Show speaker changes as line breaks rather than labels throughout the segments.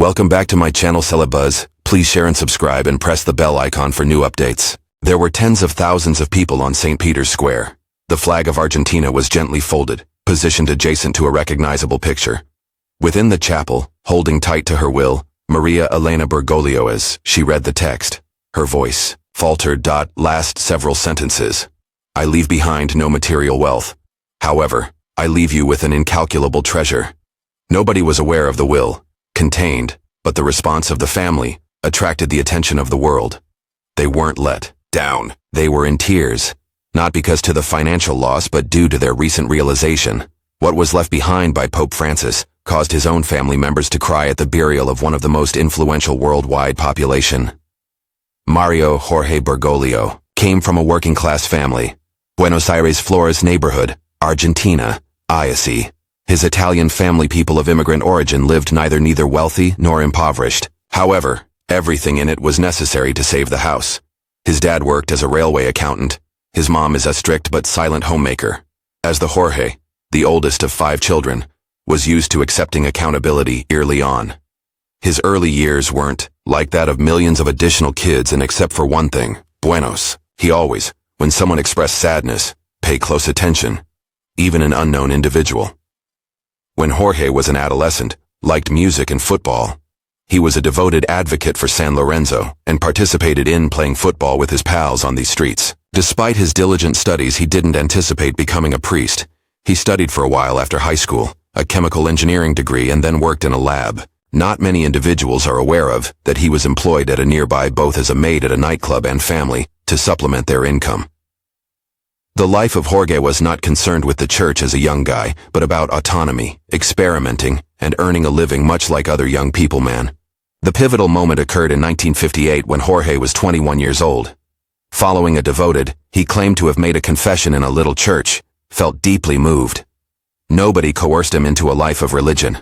Welcome back to my channel Celebuzz. Please share and subscribe and press the bell icon for new updates. There were tens of thousands of people on St. Peter's Square. The flag of Argentina was gently folded, positioned adjacent to a recognizable picture. Within the chapel, holding tight to her will, Maria Elena Bergoglio as she read the text. Her voice faltered. Last several sentences. I leave behind no material wealth. However, I leave you with an incalculable treasure. Nobody was aware of the will, contained, but the response of the family attracted the attention of the world. They weren't let down. They were in tears, not because to the financial loss but due to their recent realization. What was left behind by Pope Francis caused his own family members to cry at the burial of one of the most influential worldwide population. Mario Jorge Bergoglio came from a working-class family. Buenos Aires Flores neighborhood, Argentina, papacy. His Italian family, people of immigrant origin, lived neither wealthy nor impoverished. However, everything in it was necessary to save the house. His dad worked as a railway accountant. His mom is a strict but silent homemaker. As the Jorge, the oldest of 5 children, was used to accepting accountability early on. His early years weren't like that of millions of additional kids, and except for one thing, Buenos, he always, when someone expressed sadness, pay close attention, even an unknown individual. When Jorge was an adolescent, liked music and football. He was a devoted advocate for San Lorenzo and participated in playing football with his pals on these streets. Despite his diligent studies, he didn't anticipate becoming a priest. He studied for a while after high school, a chemical engineering degree, and then worked in a lab. Not many individuals are aware of that he was employed at a nearby both as a maid at a nightclub and family to supplement their income. The life of Jorge was not concerned with the church as a young guy, but about autonomy, experimenting, and earning a living much like other young people, man. The pivotal moment occurred in 1958 when Jorge was 21 years old. Following a devoted, he claimed to have made a confession in a little church, felt deeply moved. Nobody coerced him into a life of religion.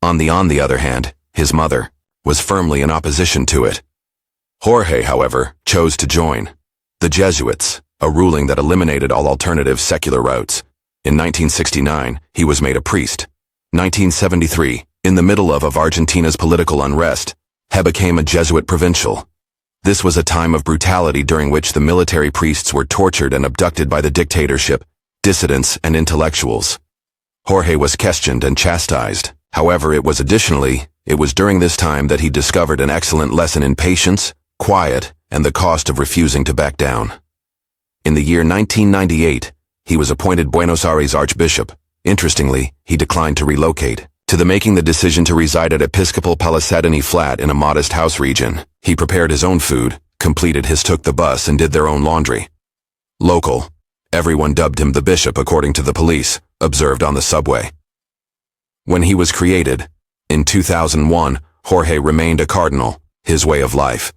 On the other hand, his mother was firmly in opposition to it. Jorge, however, chose to join the Jesuits, a ruling that eliminated all alternative secular routes. In 1969, he was made a priest. 1973, in the middle of Argentina's political unrest, he became a Jesuit provincial. This was a time of brutality during which the military priests were tortured and abducted by the dictatorship, dissidents, and intellectuals. Jorge was questioned and chastised. However, it was during this time that he discovered an excellent lesson in patience, quiet, and the cost of refusing to back down. In the year 1998, he was appointed Buenos Aires Archbishop. Interestingly, he declined to relocate, making the decision to reside at Episcopal Palisadini flat in a modest house region. He prepared his own food, took the bus, and did their own laundry. Local. Everyone dubbed him the bishop according to the police, observed on the subway. When he was created, in 2001, Jorge remained a cardinal, his way of life.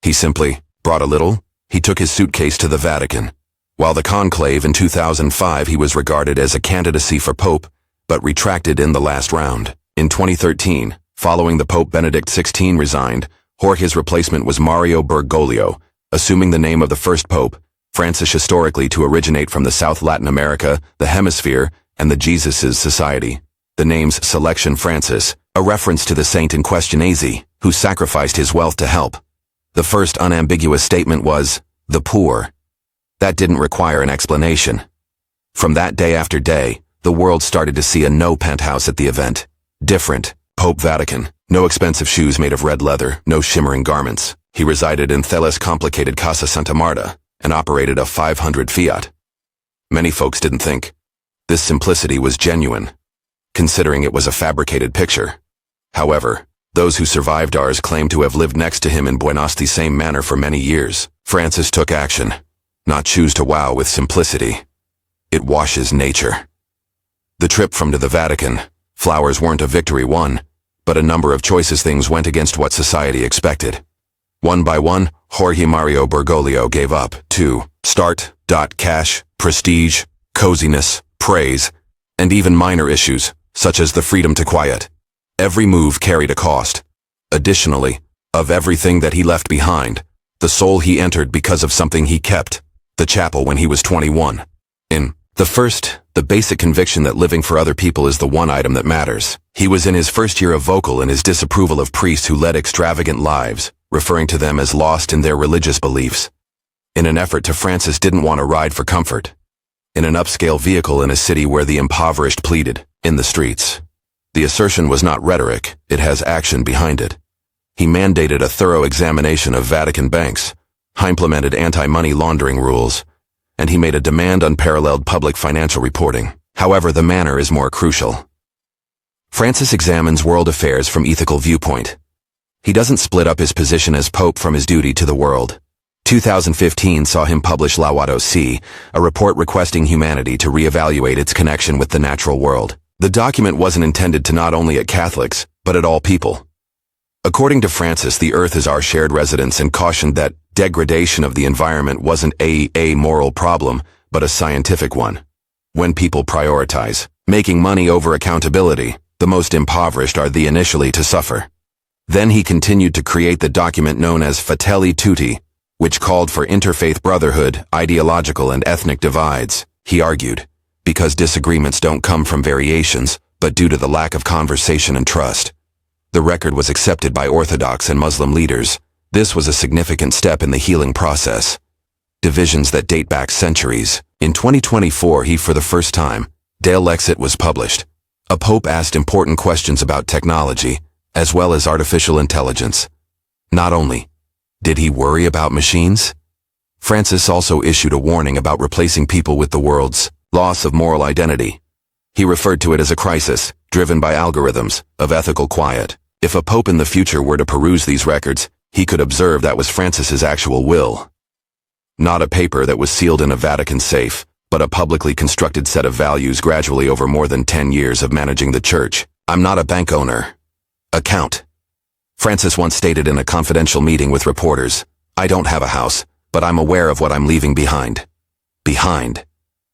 He simply brought a little. He took his suitcase to the Vatican. While the conclave in 2005, he was regarded as a candidacy for pope, but retracted in the last round. In 2013, following the Pope Benedict XVI resigned, Jorge's replacement was Mario Bergoglio, assuming the name of the first pope, Francis, historically to originate from the South Latin America, the Hemisphere, and the Jesus' Society. The name's selection, Francis, a reference to the saint in question, who sacrificed his wealth to help. The first unambiguous statement was, the poor. That didn't require an explanation. From that day after day, the world started to see a no penthouse at the event. Different, Pope Vatican. No expensive shoes made of red leather, no shimmering garments. He resided in the less complicated Casa Santa Marta and operated a 500 Fiat. Many folks didn't think this simplicity was genuine, considering it was a fabricated picture. However, those who survived ours claim to have lived next to him in Buenos the same manner for many years. Francis took action, not choose to wow with simplicity. It washes nature. The trip to the Vatican, flowers weren't a victory won, but a number of choices things went against what society expected. One by one, Jorge Mario Bergoglio gave up to start. Cash, prestige, coziness, praise, and even minor issues, such as the freedom to quiet. Every move carried a cost. Additionally, of everything that he left behind, the soul he entered because of something he kept, the chapel when he was 21. In The first, the basic conviction that living for other people is the one item that matters. He was in his first year of vocal in his disapproval of priests who led extravagant lives, referring to them as lost in their religious beliefs. In an effort to, Francis didn't want to ride for comfort in an upscale vehicle in a city where the impoverished pleaded in the streets. The assertion was not rhetoric, it has action behind it. He mandated a thorough examination of Vatican banks, implemented anti-money laundering rules, and he made a demand unparalleled public financial reporting. However, the manner is more crucial. Francis examines world affairs from ethical viewpoint. He doesn't split up his position as Pope from his duty to the world. 2015 saw him publish Laudato Si, a report requesting humanity to reevaluate its connection with the natural world. The document wasn't intended to not only at Catholics, but at all people. According to Francis, the earth is our shared residence, and cautioned that degradation of the environment wasn't a moral problem, but a scientific one. When people prioritize making money over accountability, the most impoverished are the initially to suffer. Then he continued to create the document known as Fratelli Tutti, which called for interfaith brotherhood, ideological and ethnic divides, he argued, because disagreements don't come from variations, but due to the lack of conversation and trust. The record was accepted by Orthodox and Muslim leaders. This was a significant step in the healing process. Divisions that date back centuries. In 2024, for the first time, Dale Lexit was published. A pope asked important questions about technology, as well as artificial intelligence. Not only did he worry about machines, Francis also issued a warning about replacing people with the world's loss of moral identity. He referred to it as a crisis, driven by algorithms, of ethical quiet. If a pope in the future were to peruse these records, he could observe that was Francis's actual will. Not a paper that was sealed in a Vatican safe, but a publicly constructed set of values gradually over more than 10 years of managing the church. I'm not a bank owner. Account. Francis once stated in a confidential meeting with reporters, I don't have a house, but I'm aware of what I'm leaving behind. Behind.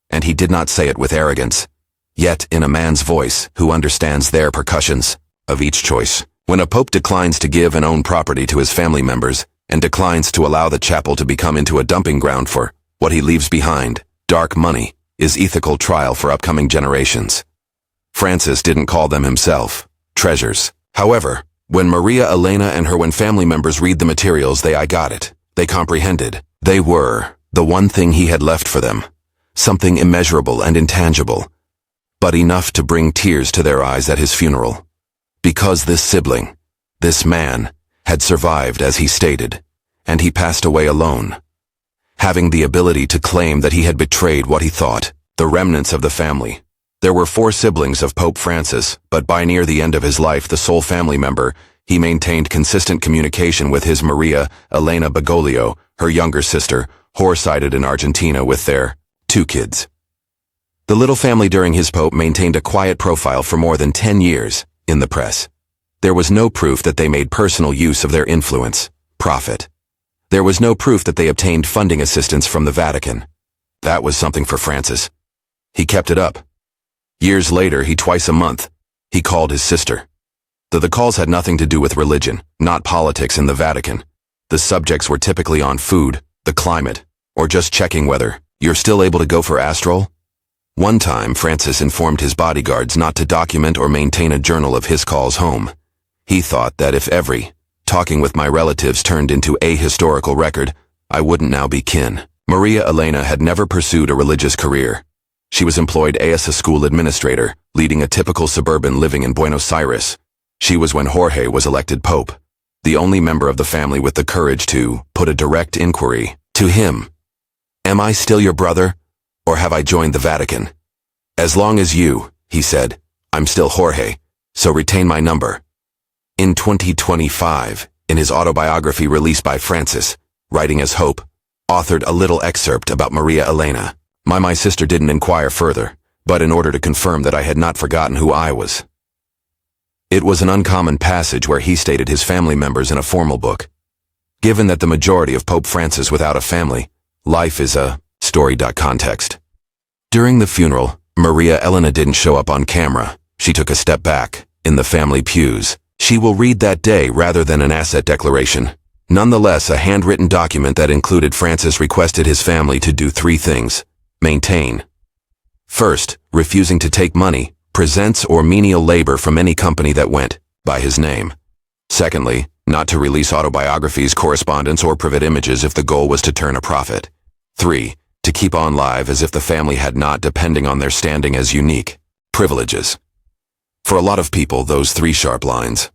And he did not say it with arrogance. Yet, in a man's voice, who understands their repercussions of each choice. When a pope declines to give and own property to his family members, and declines to allow the chapel to become into a dumping ground for what he leaves behind, dark money, is ethical trial for upcoming generations. Francis didn't call them himself treasures. However, when Maria Elena and her family members read the materials, I got it. They comprehended. They were the one thing he had left for them. Something immeasurable and intangible, but enough to bring tears to their eyes at his funeral. Because this sibling, this man, had survived as he stated, and he passed away alone, having the ability to claim that he had betrayed what he thought, the remnants of the family. There were 4 siblings of Pope Francis, but by near the end of his life, the sole family member, he maintained consistent communication with his Maria Elena Bergoglio, her younger sister, whore-sided in Argentina with their 2 kids. The little family during his pope maintained a quiet profile for more than 10 years in the press. There was no proof that they made personal use of their influence, profit. There was no proof that they obtained funding assistance from the Vatican. That was something for Francis. He kept it up. Years later, twice a month, he called his sister. The calls had nothing to do with religion, not politics in the Vatican. The subjects were typically on food, the climate, or just checking whether you're still able to go for Astrol. One time, Francis informed his bodyguards not to document or maintain a journal of his calls home. He thought that if every talking with my relatives turned into a historical record, I wouldn't now be kin. Maria Elena had never pursued a religious career. She was employed as a school administrator, leading a typical suburban living in Buenos Aires. She was when Jorge was elected pope, the only member of the family with the courage to put a direct inquiry to him. Am I still your brother, or have I joined the Vatican? As long as you, he said, I'm still Jorge, so retain my number. In 2025, in his autobiography released by Francis, writing as Hope, authored a little excerpt about Maria Elena. My sister didn't inquire further, but in order to confirm that I had not forgotten who I was. It was an uncommon passage where he stated his family members in a formal book. Given that the majority of Pope Francis without a family, life is a story. Context. During the funeral, Maria Elena didn't show up on camera. She took a step back, in the family pews. She will read that day rather than an asset declaration. Nonetheless, a handwritten document that included Francis requested his family to do 3 things. Maintain First, refusing to take money, presents or menial labor from any company that went by his name. Secondly, not to release autobiographies, correspondence, or private images if the goal was to turn a profit. 3. To keep on live as if the family had not, depending on their standing as unique privileges. For a lot of people, those 3 sharp lines.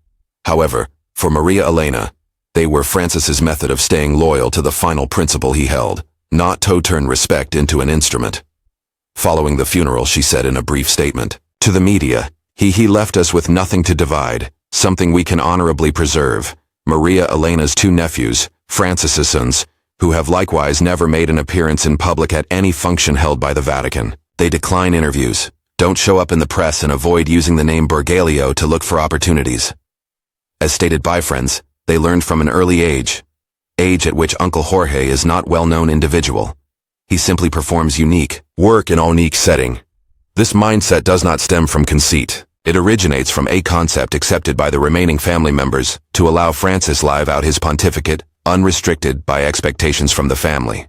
However, for Maria Elena, they were Francis's method of staying loyal to the final principle he held, not to turn respect into an instrument. Following the funeral, she said in a brief statement, "To the media, he left us with nothing to divide, something we can honorably preserve. Maria Elena's 2 nephews, Francis's sons, who have likewise never made an appearance in public at any function held by the Vatican. They decline interviews, don't show up in the press, and avoid using the name Bergoglio to look for opportunities." As stated by friends, they learned from an early age at which Uncle Jorge is not well-known individual. He simply performs unique work in a unique setting. This mindset does not stem from conceit. It originates from a concept accepted by the remaining family members to allow Francis live out his pontificate, unrestricted by expectations from the family.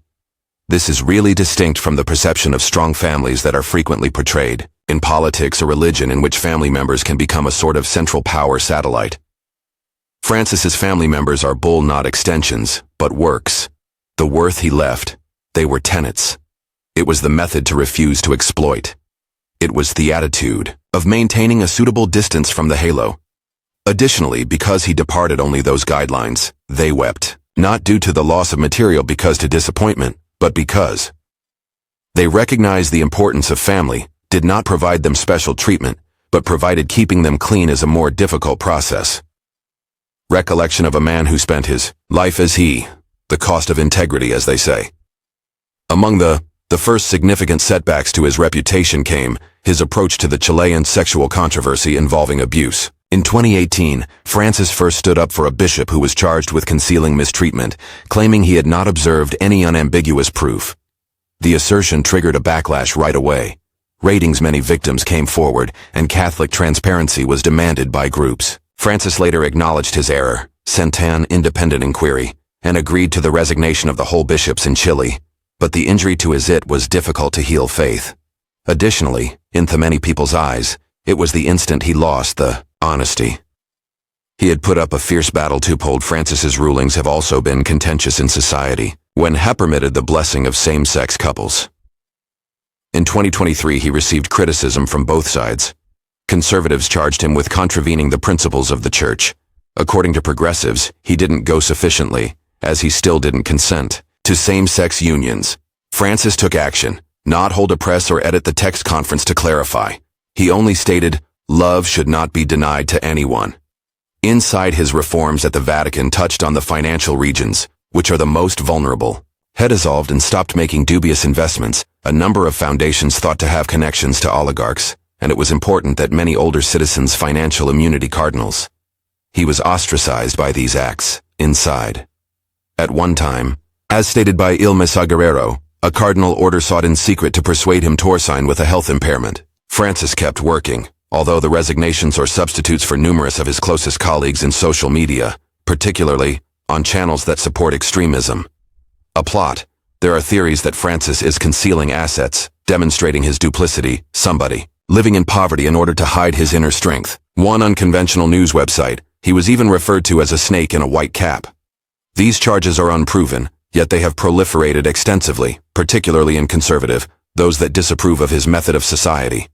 This is really distinct from the perception of strong families that are frequently portrayed in politics or religion, in which family members can become a sort of central power satellite. Francis's family members are bull, not extensions, but works. The worth he left, they were tenets. It was the method to refuse to exploit. It was the attitude of maintaining a suitable distance from the halo. Additionally, because he departed only those guidelines, they wept, not due to the loss of material because to disappointment, but because they recognized the importance of family, did not provide them special treatment, but provided keeping them clean is a more difficult process. Recollection of a man who spent his life as he, the cost of integrity, as they say. Among the first significant setbacks to his reputation came his approach to the Chilean sexual controversy involving abuse. In 2018, Francis first stood up for a bishop who was charged with concealing mistreatment, claiming he had not observed any unambiguous proof. The assertion triggered a backlash right away. Ratings, many victims came forward, and Catholic transparency was demanded by groups. Francis later acknowledged his error, sent an independent inquiry, and agreed to the resignation of the whole bishops in Chile. But the injury to his was difficult to heal faith. Additionally, in the many people's eyes, it was the instant he lost the honesty. He had put up a fierce battle to uphold. Francis's rulings have also been contentious in society, when he permitted the blessing of same-sex couples. In 2023, he received criticism from both sides. Conservatives charged him with contravening the principles of the Church. According to progressives, he didn't go sufficiently, as he still didn't consent to same-sex unions. Francis took action, not hold a press or edit the text conference to clarify. He only stated, love should not be denied to anyone. Inside, his reforms at the Vatican touched on the financial regions, which are the most vulnerable. He dissolved and stopped making dubious investments, a number of foundations thought to have connections to oligarchs, and it was important that many older citizens' financial immunity cardinals. He was ostracized by these acts, inside. At one time, as stated by Il Messaggero, a cardinal order sought in secret to persuade him to sign with a health impairment. Francis kept working, although the resignations or substitutes for numerous of his closest colleagues in social media, particularly on channels that support extremism. A plot. There are theories that Francis is concealing assets, demonstrating his duplicity, somebody living in poverty in order to hide his inner strength. One unconventional news website, he was even referred to as a snake in a white cap. These charges are unproven, yet they have proliferated extensively, particularly in conservative, those that disapprove of his method of society.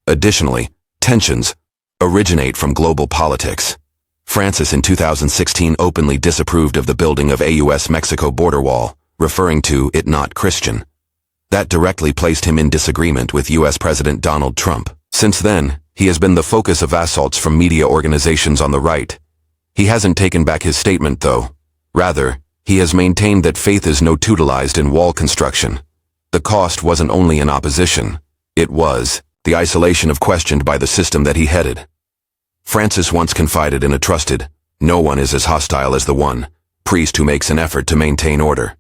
Additionally, tensions originate from global politics. Francis in 2016 openly disapproved of the building of a U.S.-Mexico border wall, referring to it not Christian. That directly placed him in disagreement with U.S. President Donald Trump. Since then, he has been the focus of assaults from media organizations on the right. He hasn't taken back his statement, though. Rather, he has maintained that faith is not utilized in wall construction. The cost wasn't only in opposition, it was the isolation of questioned by the system that he headed. Francis once confided in a trusted, no one is as hostile as the one priest who makes an effort to maintain order.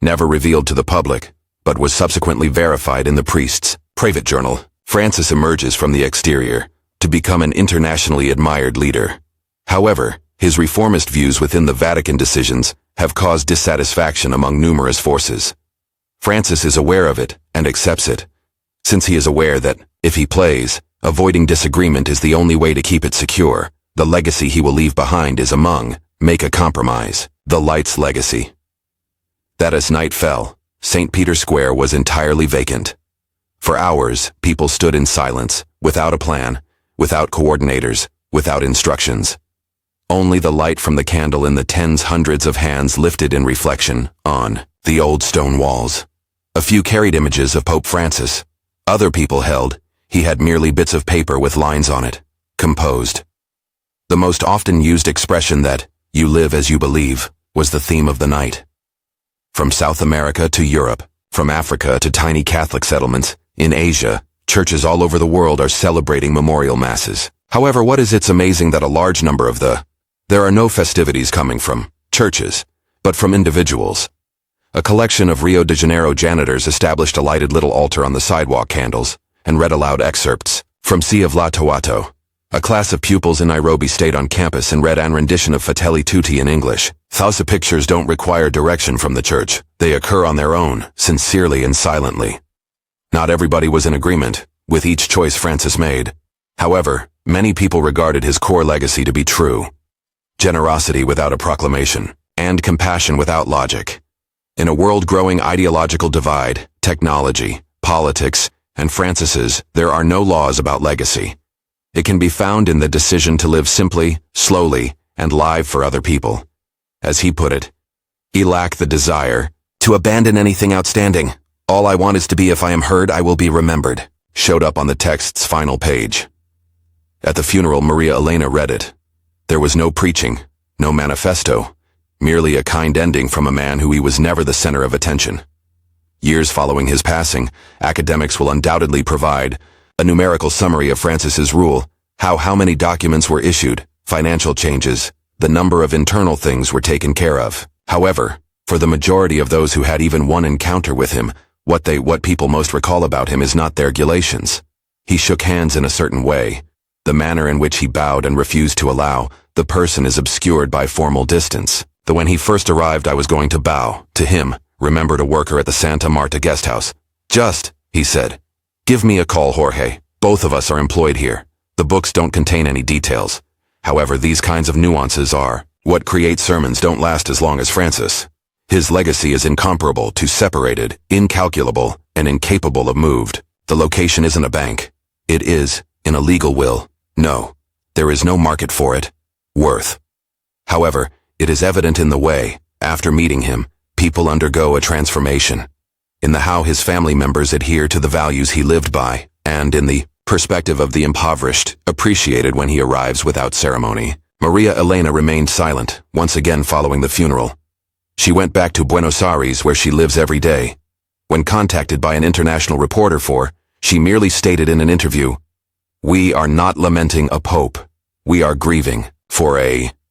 Never revealed to the public, but was subsequently verified in the priest's private journal. Francis emerges from the exterior to become an internationally admired leader. However, his reformist views within the Vatican decisions have caused dissatisfaction among numerous forces. Francis is aware of it and accepts it. Since he is aware that, if he plays, avoiding disagreement is the only way to keep it secure, the legacy he will leave behind is among, make a compromise, the light's legacy. That as night fell, St. Peter's Square was entirely vacant. For hours, people stood in silence, without a plan, without coordinators, without instructions. Only the light from the candle in the hundreds of hands lifted in reflection on the old stone walls. A few carried images of Pope Francis. Other people held, he had merely bits of paper with lines on it, composed. The most often used expression that, "you live as you believe," was the theme of the night. From South America to Europe, from Africa to tiny Catholic settlements, in Asia, churches all over the world are celebrating memorial masses. However, it's amazing that a large number of there are no festivities coming from churches, but from individuals. A collection of Rio de Janeiro janitors established a lighted little altar on the sidewalk candles and read aloud excerpts from Sea of La Toato. A class of pupils in Nairobi stayed on campus and read an rendition of Fratelli Tutti in English. Thus, the pictures don't require direction from the church. They occur on their own, sincerely and silently. Not everybody was in agreement with each choice Francis made. However, many people regarded his core legacy to be true. Generosity without a proclamation, and compassion without logic. In a world growing ideological divide, technology, politics, and Francis's, there are no laws about legacy. It can be found in the decision to live simply, slowly, and live for other people. As he put it, he lacked the desire to abandon anything outstanding. "All I want is to be, if I am heard, I will be remembered," showed up on the text's final page. At the funeral, Maria Elena read it. There was no preaching, no manifesto, merely a kind ending from a man who he was never the center of attention. Years following his passing, academics will undoubtedly provide a numerical summary of Francis's rule, how many documents were issued, financial changes, the number of internal things were taken care of. However, for the majority of those who had even one encounter with him, what people most recall about him is not their regulations. He shook hands in a certain way. The manner in which he bowed and refused to allow the person is obscured by formal distance. When he first arrived, I was going to bow to him, remembered a worker at the Santa Marta guest house. "Just," he said, "give me a call, Jorge. Both of us are employed here. The books don't contain any details. However, these kinds of nuances are what create sermons don't last as long as Francis. His legacy is incomparable to separated, incalculable, and incapable of moved. The location isn't a bank. It is, in a legal will. No, there is no market for it. Worth. However, it is evident in the way, after meeting him, people undergo a transformation. In the how his family members adhere to the values he lived by, and in the perspective of the impoverished, appreciated when he arrives without ceremony. Maria Elena remained silent, once again following the funeral. She went back to Buenos Aires, where she lives every day. When contacted by an international reporter she merely stated in an interview, "We are not lamenting a pope. We are grieving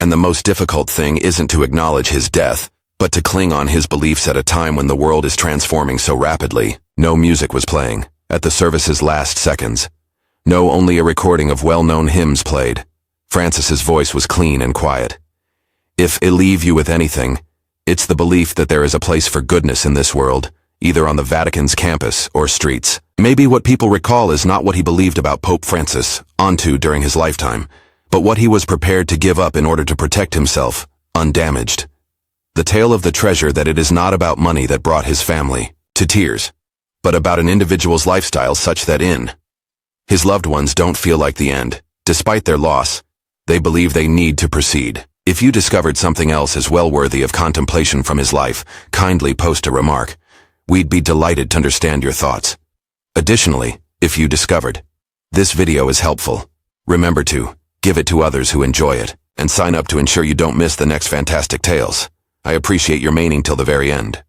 and the most difficult thing isn't to acknowledge his death, but to cling on his beliefs at a time when the world is transforming so rapidly." No music was playing at the service's last seconds. No, only a recording of well-known hymns played. Francis's voice was clean and quiet. "If I leave you with anything, it's the belief that there is a place for goodness in this world, either on the Vatican's campus or streets." Maybe what people recall is not what he believed about Pope Francis during his lifetime, but what he was prepared to give up in order to protect himself, undamaged. The tale of the treasure that it is not about money that brought his family to tears, but about an individual's lifestyle such that his loved ones don't feel like the end. Despite their loss, they believe they need to proceed. If you discovered something else as well worthy of contemplation from his life, kindly post a remark. We'd be delighted to understand your thoughts. Additionally, if you discovered this video is helpful, remember to give it to others who enjoy it, and sign up to ensure you don't miss the next fantastic tales. I appreciate your remaining till the very end.